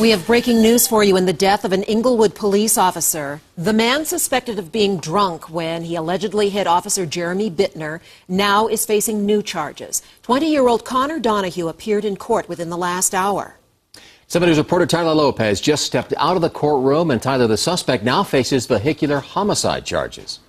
We have breaking news for you in the death of an Englewood police officer. The man suspected of being drunk when he allegedly hit Officer Jeremy Bittner now is facing new charges. 20-year-old Connor Donahue appeared in court within the last hour. 7 News reporter Tyler Lopez just stepped out of the courtroom, and Tyler, the suspect now faces vehicular homicide charges.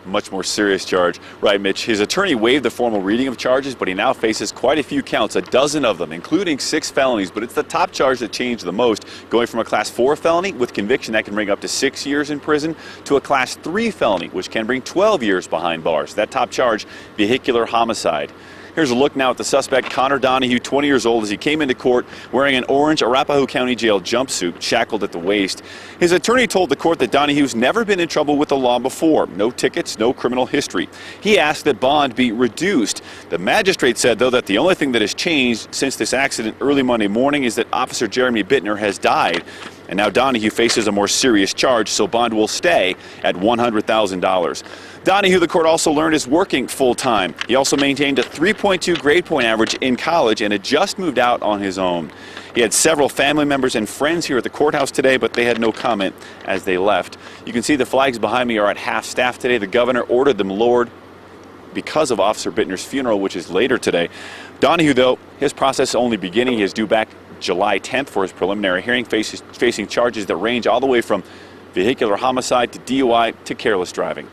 Much more serious charge. Right, Mitch. His attorney waived the formal reading of charges, but he now faces quite a few counts, a dozen of them, including 6 felonies. But it's the top charge that changed the most, going from a Class 4 felony with conviction that can bring up to 6 years in prison to a Class 3 felony, which can bring 12 years behind bars. That top charge, vehicular homicide. Here's a look now at the suspect, Connor Donahue, 20 years old, as he came into court wearing an orange Arapahoe County Jail jumpsuit, shackled at the waist. His attorney told the court that Donahue's never been in trouble with the law before. No tickets, no criminal history. He asked that bond be reduced. The magistrate said, though, that the only thing that has changed since this accident early Monday morning is that Officer Jeremy Bittner has died. And now Donahue faces a more serious charge, so bond will stay at $100,000. Donahue, the court also learned, is working full-time. He also maintained a 3.2 grade point average in college and had just moved out on his own. He had several family members and friends here at the courthouse today, but they had no comment as they left. You can see the flags behind me are at half-staff today. The governor ordered them lowered because of Officer Bittner's funeral, which is later today. Donahue, though, his process is only beginning. He is due back July 10th for his preliminary hearing, facing charges that range all the way from vehicular homicide to DUI to careless driving.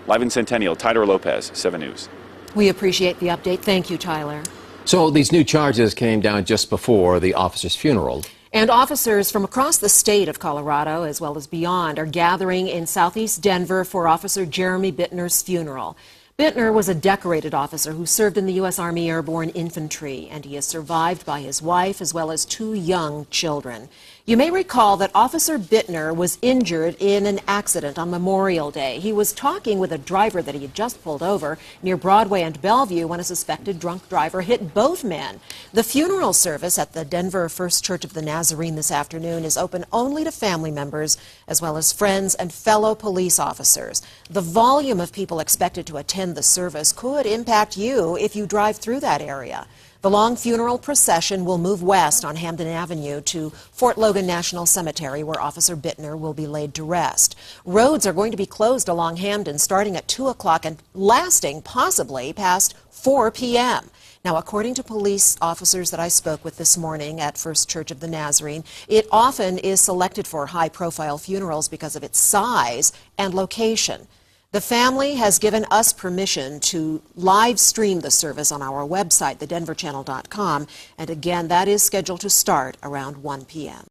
Live in Centennial, Tyler Lopez, 7 News. We appreciate the update. Thank you, Tyler. So these new charges came down just before the officer's funeral. And officers from across the state of Colorado, as well as beyond, are gathering in southeast Denver for Officer Jeremy Bittner's funeral. Bittner was a decorated officer who served in the U.S. Army Airborne Infantry, and he is survived by his wife as well as 2 young children. You may recall that Officer Bittner was injured in an accident on Memorial Day. He was talking with a driver that he had just pulled over near Broadway and Bellevue when a suspected drunk driver hit both men. The funeral service at the Denver First Church of the Nazarene this afternoon is open only to family members as well as friends and fellow police officers. The volume of people expected to attend the service could impact you if you drive through that area. The long funeral procession will move west on Hamden Avenue to Fort Logan National Cemetery, where Officer Bittner will be laid to rest. Roads are going to be closed along Hamden starting at 2 o'clock and lasting possibly past 4 p.m. Now, according to police officers that I spoke with this morning at First Church of the Nazarene, it often is selected for high-profile funerals because of its size and location. The family has given us permission to live stream the service on our website, thedenverchannel.com, and again, that is scheduled to start around 1 p.m.